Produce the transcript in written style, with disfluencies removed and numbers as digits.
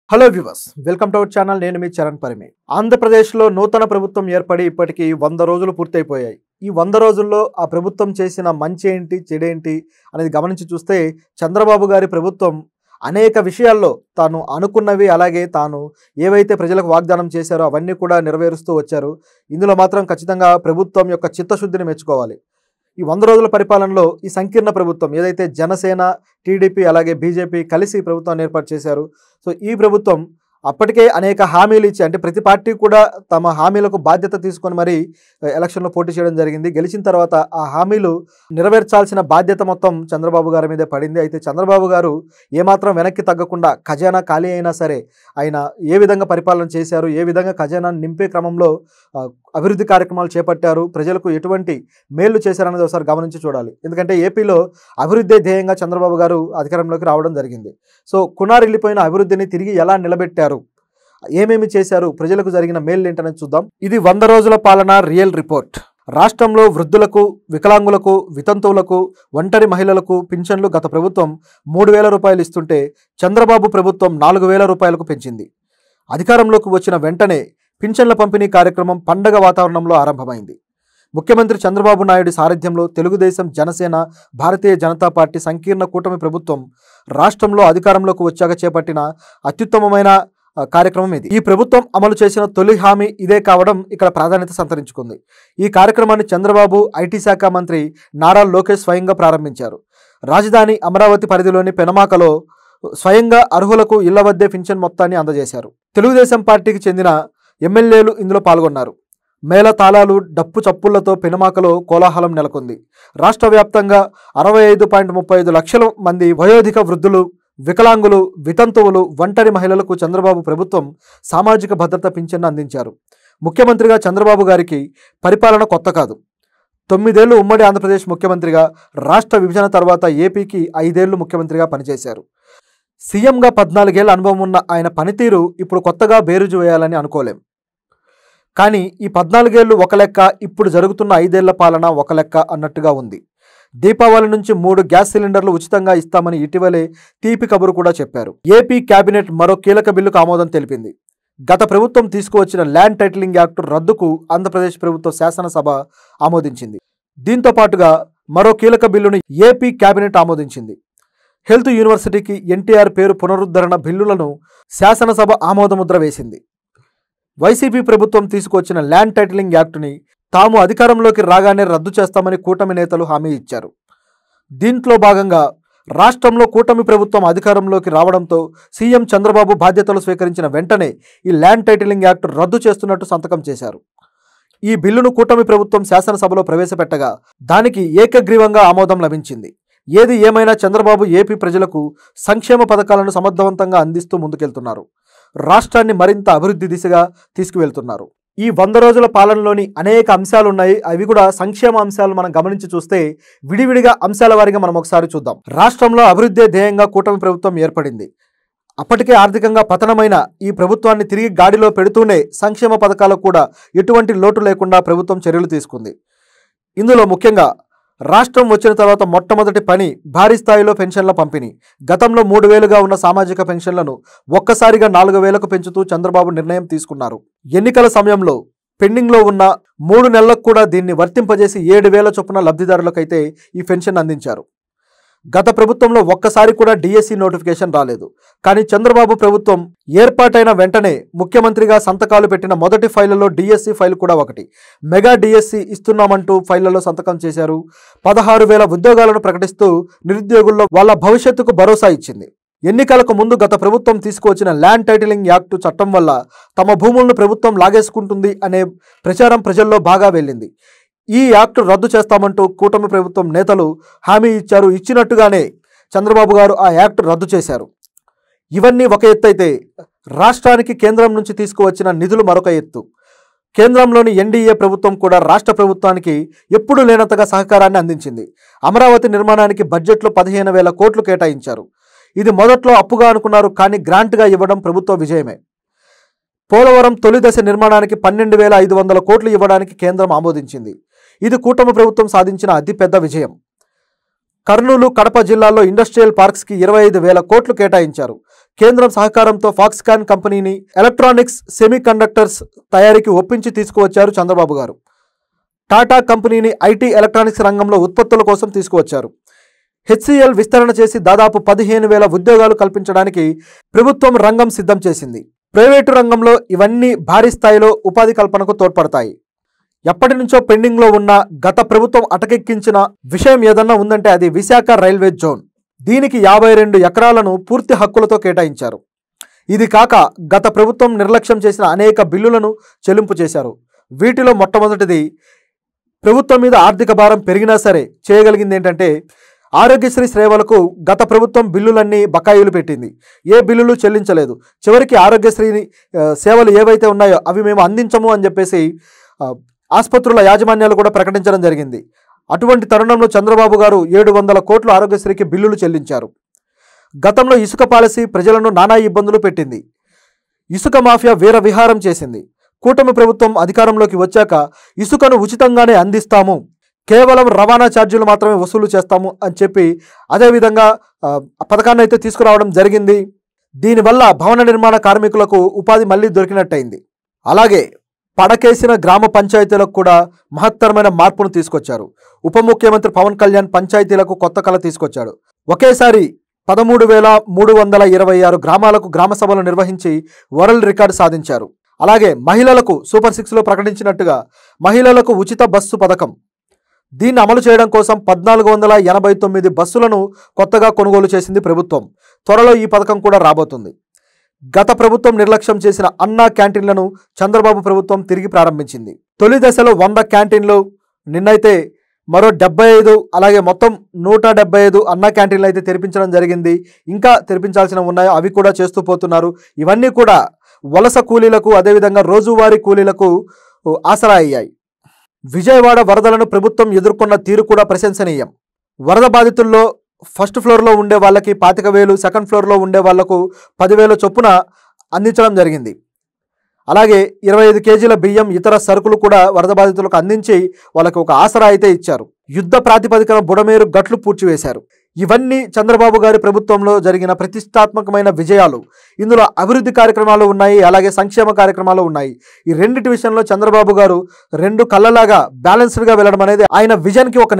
Hello viewers, welcome to our channel. నేను మీ చరణ్ పరిమి. ఆంధ్రప్రదేశ్లో నూతన ప్రభుత్వం ఏర్పడి ఇప్పటికి 100 రోజులు పూర్తయిపోయాయి. ఈ 100 రోజుల్లో ఆ ప్రభుత్వం చేసిన మంచి ఏంటి, చెడేంటి అనేది గమనించి చూస్తే చంద్రబాబు గారి ప్రభుత్వం అనేక విషయాల్లో తాను అనుకున్నవి, అలాగే తాను ఏవైతే ప్రజలకు వాగ్దానం చేశారో అవన్నీ కూడా నెరవేరుస్తూ వచ్చారు. ఇందులో మాత్రం ఖచ్చితంగా ప్రభుత్వం యొక్క చిత్తశుద్ధిని మెచ్చుకోవాలి. ఈ 100 రోజుల పరిపాలనలో ఈ సంకీర్ణ ప్రభుత్వం ఏదైతే జనసేన, టీడీపీ అలాగే బీజేపీ కలిసి ప్రభుత్వాన్ని ఏర్పాటు చేశారు. సో ఈ ప్రభుత్వం అప్పటికే అనేక హామీలు ఇచ్చి, అంటే ప్రతి పార్టీ కూడా తమ హామీలకు బాధ్యత తీసుకొని మరి ఎలక్షన్లో పోటీ చేయడం జరిగింది. గెలిచిన తర్వాత ఆ హామీలు నెరవేర్చాల్సిన బాధ్యత మొత్తం చంద్రబాబు గారి మీదే పడింది. అయితే చంద్రబాబు గారు ఏమాత్రం వెనక్కి తగ్గకుండా ఖజానా ఖాళీ అయినా సరే ఆయన ఏ విధంగా పరిపాలన చేశారు, ఏ విధంగా ఖజానాను నింపే క్రమంలో అభివృద్ధి కార్యక్రమాలు చేపట్టారు, ప్రజలకు ఎటువంటి మేళ్లు చేశారనేది ఒకసారి గమనించి చూడాలి. ఎందుకంటే ఏపీలో అభివృద్ధి ధ్యేయంగా చంద్రబాబు గారు అధికారంలోకి రావడం జరిగింది. సో కునారిల్లిపోయిన అభివృద్ధిని తిరిగి ఎలా నిలబెట్టారు, ఏమేమి చేశారు, ప్రజలకు జరిగిన మేలు ఏంటనేది చూద్దాం. ఇది 100 రోజుల పాలన రియల్ రిపోర్ట్. రాష్ట్రంలో వృద్ధులకు, వికలాంగులకు, వితంతువులకు, ఒంటరి మహిళలకు పింఛన్లు గత ప్రభుత్వం 3,000 రూపాయలు ఇస్తుంటే చంద్రబాబు ప్రభుత్వం 4,000 రూపాయలకు పెంచింది. అధికారంలోకి వచ్చిన వెంటనే పింఛన్ల పంపిణీ కార్యక్రమం పండగ వాతావరణంలో ఆరంభమైంది. ముఖ్యమంత్రి చంద్రబాబు నాయుడు సారథ్యంలో తెలుగుదేశం, జనసేన, భారతీయ జనతా పార్టీ సంకీర్ణ కూటమి ప్రభుత్వం రాష్ట్రంలో అధికారంలోకి వచ్చాక చేపట్టిన అత్యుత్తమమైన కార్యక్రమం ఇది. ఈ ప్రభుత్వం అమలు చేసిన తొలి హామీ ఇదే కావడం ఇక్కడ ప్రాధాన్యత సంతరించుకుంది. ఈ కార్యక్రమాన్ని చంద్రబాబు ఐటీ శాఖ మంత్రి నారా లోకేష్ స్వయంగా ప్రారంభించారు. రాజధాని అమరావతి పరిధిలోని పెనమాకలో స్వయంగా అర్హులకు ఇళ్ల వద్దే పింఛన్ మొత్తాన్ని అందజేశారు. తెలుగుదేశం పార్టీకి చెందిన ఎమ్మెల్యేలు ఇందులో పాల్గొన్నారు. మేళ తాళాలు, డప్పు చప్పుళ్లతో పెనుమాకలో కోలాహలం నెలకొంది. రాష్ట్ర వ్యాప్తంగా 65.35 లక్షల మంది వయోధిక వృద్ధులు, వికలాంగులు, వితంతువులు, ఒంటరి మహిళలకు చంద్రబాబు ప్రభుత్వం సామాజిక భద్రత పింఛన్ను అందించారు. ముఖ్యమంత్రిగా చంద్రబాబు గారికి పరిపాలన కొత్త కాదు. 9 ఏళ్లు ఉమ్మడి ఆంధ్రప్రదేశ్ ముఖ్యమంత్రిగా, రాష్ట్ర విభజన తర్వాత ఏపీకి 5 ఏళ్లు ముఖ్యమంత్రిగా పనిచేశారు. సీఎంగా 14 ఏళ్ల అనుభవం ఉన్న ఆయన పనితీరు ఇప్పుడు కొత్తగా బేరుజు వేయాలని అనుకోలేం. కానీ ఈ 14 ఏళ్లు ఒక లెక్క, ఇప్పుడు జరుగుతున్న 5 ఏళ్ల పాలన ఒక లెక్క అన్నట్టుగా ఉంది. దీపావళి నుంచి 3 గ్యాస్ సిలిండర్లు ఉచితంగా ఇస్తామని ఇటీవలే తీపి కబురు కూడా చెప్పారు. ఏపీ కేబినెట్ మరో కీలక బిల్లుకు ఆమోదం తెలిపింది. గత ప్రభుత్వం తీసుకువచ్చిన ల్యాండ్ టైటిలింగ్ యాక్ట్ రద్దుకు ఆంధ్రప్రదేశ్ ప్రభుత్వ శాసనసభ ఆమోదించింది. దీంతో పాటుగా మరో కీలక బిల్లును ఏపీ కేబినెట్ ఆమోదించింది. హెల్త్ యూనివర్సిటీకి ఎన్టీఆర్ పేరు పునరుద్ధరణ బిల్లులను శాసనసభ ఆమోదముద్ర వేసింది. వైసీపీ ప్రభుత్వం తీసుకొచ్చిన ల్యాండ్ టైటిలింగ్ యాక్టుని తాము అధికారంలోకి రాగానే రద్దు చేస్తామని కూటమి నేతలు హామీ ఇచ్చారు. దీంట్లో భాగంగా రాష్ట్రంలో కూటమి ప్రభుత్వం అధికారంలోకి రావడంతో సీఎం చంద్రబాబు బాధ్యతలు స్వీకరించిన వెంటనే ఈ ల్యాండ్ టైటిలింగ్ యాక్ట్ రద్దు చేస్తున్నట్టు సంతకం చేశారు. ఈ బిల్లును కూటమి ప్రభుత్వం శాసనసభలో ప్రవేశపెట్టగా దానికి ఏకగ్రీవంగా ఆమోదం లభించింది. ఏది ఏమైనా చంద్రబాబు ఏపీ ప్రజలకు సంక్షేమ పథకాలను సమర్థవంతంగా అందిస్తూ ముందుకెళ్తున్నారు. రాష్ట్రాన్ని మరింత అభివృద్ధి దిశగా తీసుకువెళ్తున్నారు. ఈ 100 రోజుల పాలనలోని అనేక అంశాలు ఉన్నాయి. అవి కూడా సంక్షేమ అంశాలు మనం గమనించి చూస్తే విడివిడిగా అంశాల వారీగా మనం ఒకసారి చూద్దాం. రాష్ట్రంలో అభివృద్ధి ధ్యేయంగా కూటమి ప్రభుత్వం ఏర్పడింది. అప్పటికే ఆర్థికంగా పతనమైన ఈ ప్రభుత్వాన్ని తిరిగి గాడిలో పెడుతూనే సంక్షేమ పథకాలకు కూడా ఎటువంటి లోటు లేకుండా ప్రభుత్వం చర్యలు తీసుకుంది. ఇందులో ముఖ్యంగా రాష్ట్రం వచ్చిన తర్వాత మొట్టమొదటి పని భారీ స్థాయిలో పెన్షన్ల పంపిణీ. గతంలో 3,000గా ఉన్న సామాజిక పెన్షన్లను ఒక్కసారిగా 4,000కు పెంచుతూ చంద్రబాబు నిర్ణయం తీసుకున్నారు. ఎన్నికల సమయంలో పెండింగ్లో ఉన్న 3 నెలలకు కూడా దీన్ని వర్తింపజేసి 7,000 చొప్పున లబ్ధిదారులకైతే ఈ పెన్షన్ అందించారు. గత ప్రభుత్వంలో ఒక్కసారి కూడా డిఎస్సి నోటిఫికేషన్ రాలేదు. కానీ చంద్రబాబు ప్రభుత్వం ఏర్పాటైన వెంటనే ముఖ్యమంత్రిగా సంతకాలు పెట్టిన మొదటి ఫైళ్లలో డిఎస్సి ఫైల్ కూడా ఒకటి. మెగా డిఎస్సి ఇస్తున్నామంటూ ఫైళ్లలో సంతకం చేశారు. 16,000 ఉద్యోగాలను ప్రకటిస్తూ నిరుద్యోగుల్లో వాళ్ళ భవిష్యత్తుకు భరోసా ఇచ్చింది. ఎన్నికలకు ముందు గత ప్రభుత్వం తీసుకువచ్చిన ల్యాండ్ టైటిలింగ్ యాక్టు చట్టం వల్ల తమ భూములను ప్రభుత్వం లాగేసుకుంటుంది అనే ప్రచారం ప్రజల్లో బాగా వెళ్ళింది. ఈ యాక్టు రద్దు చేస్తామంటూ కూటమి ప్రభుత్వం నేతలు హామీ ఇచ్చారు. ఇచ్చినట్టుగానే చంద్రబాబు గారు ఆ యాక్టు రద్దు చేశారు. ఇవన్నీ ఒక ఎత్తు అయితే రాష్ట్రానికి కేంద్రం నుంచి తీసుకువచ్చిన నిధులు మరొక ఎత్తు. కేంద్రంలోని ఎన్డీఏ ప్రభుత్వం కూడా రాష్ట్ర ప్రభుత్వానికి ఎప్పుడూ లేనంతగా సహకారాన్ని అందించింది. అమరావతి నిర్మాణానికి బడ్జెట్లో 15,000 కోట్లు కేటాయించారు. ఇది మొదట్లో అప్పుగా అనుకున్నారు, కానీ గ్రాంట్గా ఇవ్వడం ప్రభుత్వ విజయమే. పోలవరం తొలి దశ నిర్మాణానికి 12,500 కోట్లు ఇవ్వడానికి కేంద్రం ఆమోదించింది. ఇది కూటమి ప్రభుత్వం సాధించిన అతిపెద్ద విజయం. కర్నూలు, కడప జిల్లాల్లో ఇండస్ట్రియల్ పార్క్స్కి 25,000 కోట్లు కేటాయించారు. కేంద్రం సహకారంతో ఫాక్స్కాన్ కంపెనీని ఎలక్ట్రానిక్స్ సెమీ కండక్టర్స్ తయారీకి ఒప్పించి తీసుకువచ్చారు చంద్రబాబు గారు. టాటా కంపెనీని ఐటీ ఎలక్ట్రానిక్స్ రంగంలో ఉత్పత్తుల కోసం తీసుకువచ్చారు. హెచ్సిఎల్ విస్తరణ చేసి దాదాపు 15,000 ఉద్యోగాలు కల్పించడానికి ప్రభుత్వం రంగం సిద్ధం చేసింది. ప్రైవేటు రంగంలో ఇవన్నీ భారీ స్థాయిలో ఉపాధి కల్పనకు తోడ్పడతాయి. ఎప్పటి నుంచో పెండింగ్లో ఉన్న గత ప్రభుత్వం అటకెక్కించిన విషయం ఏదన్నా ఉందంటే అది విశాఖ రైల్వే జోన్. దీనికి 52 ఎకరాలను పూర్తి హక్కులతో కేటాయించారు. ఇది కాక గత ప్రభుత్వం నిర్లక్ష్యం చేసిన అనేక బిల్లులను చెల్లింపు చేశారు. వీటిలో మొట్టమొదటిది, ప్రభుత్వం మీద ఆర్థిక భారం పెరిగినా సరే చేయగలిగింది ఏంటంటే ఆరోగ్యశ్రీ సేవలకు గత ప్రభుత్వం బిల్లులన్నీ బకాయిలు పెట్టింది. ఏ బిల్లులు చెల్లించలేదు. చివరికి ఆరోగ్యశ్రీ సేవలు ఏవైతే ఉన్నాయో అవి మేము అందించము అని చెప్పేసి ఆసుపత్రుల యాజమాన్యాలు కూడా ప్రకటించడం జరిగింది. అటువంటి తరుణంలో చంద్రబాబు గారు 700 కోట్లు ఆరోగ్యశ్రీకి బిల్లులు చెల్లించారు. గతంలో ఇసుక పాలసీ ప్రజలను నానా ఇబ్బందులు పెట్టింది. ఇసుక మాఫియా వీర విహారం చేసింది. కూటమి ప్రభుత్వం అధికారంలోకి వచ్చాక ఇసుకను ఉచితంగానే అందిస్తాము, కేవలం రవాణా ఛార్జీలు మాత్రమే వసూలు చేస్తాము అని చెప్పి అదేవిధంగా పథకాన్ని అయితే తీసుకురావడం జరిగింది. దీనివల్ల భవన నిర్మాణ కార్మికులకు ఉపాధి మళ్ళీ దొరికినట్టయింది. అలాగే పడకేసిన గ్రామ పంచాయతీలకు కూడా మహత్తరమైన మార్పును తీసుకొచ్చారు. ఉప ముఖ్యమంత్రి పవన్ కళ్యాణ్ పంచాయతీలకు కొత్త కళ తీసుకొచ్చాడు. ఒకేసారి 13,326 గ్రామాలకు గ్రామ సభలు నిర్వహించి వరల్డ్ రికార్డు సాధించారు. అలాగే మహిళలకు సూపర్ 6లో ప్రకటించినట్టుగా మహిళలకు ఉచిత బస్సు పథకం, దీన్ని అమలు చేయడం కోసం 1489 బస్సులను కొత్తగా కొనుగోలు చేసింది ప్రభుత్వం. త్వరలో ఈ పథకం కూడా రాబోతుంది. గత ప్రభుత్వం నిర్లక్ష్యం చేసిన అన్నా క్యాంటీన్లను చంద్రబాబు ప్రభుత్వం తిరిగి ప్రారంభించింది. తొలి దశలో 100 క్యాంటీన్లు, నిన్నైతే మరో 75, అలాగే మొత్తం 175 అన్నా క్యాంటీన్లు అయితే తెరిపించడం జరిగింది. ఇంకా తెరిపించాల్సినవి ఉన్నాయో అవి కూడా చేస్తూ పోతున్నారు. ఇవన్నీ కూడా వలస కూలీలకు అదేవిధంగా రోజువారీ కూలీలకు ఆసరా అయ్యాయి. విజయవాడ వరదలను ప్రభుత్వం ఎదుర్కొన్న తీరు కూడా ప్రశంసనీయం. వరద బాధితుల్లో ఫస్ట్ ఫ్లోర్లో ఉండే వాళ్ళకి 25,000, సెకండ్ ఫ్లోర్లో ఉండే వాళ్లకు 10,000 చొప్పున అందించడం జరిగింది. అలాగే 25 కేజీల బియ్యం, ఇతర సరుకులు కూడా వరద బాధితులకు అందించి వాళ్ళకి ఒక ఆసరా అయితే ఇచ్చారు. యుద్ధ ప్రాతిపదికన బుడమేరు గట్లు పూడ్చివేశారు. ఇవన్నీ చంద్రబాబు గారి ప్రభుత్వంలో జరిగిన ప్రతిష్టాత్మకమైన విజయాలు. ఇందులో అభివృద్ధి కార్యక్రమాలు ఉన్నాయి, అలాగే సంక్షేమ కార్యక్రమాలు ఉన్నాయి. ఈ రెండిటి విషయంలో చంద్రబాబు గారు 2 కళ్ళలాగా బ్యాలెన్స్డ్గా వెళ్ళడం అనేది ఆయన విజన్కి ఒక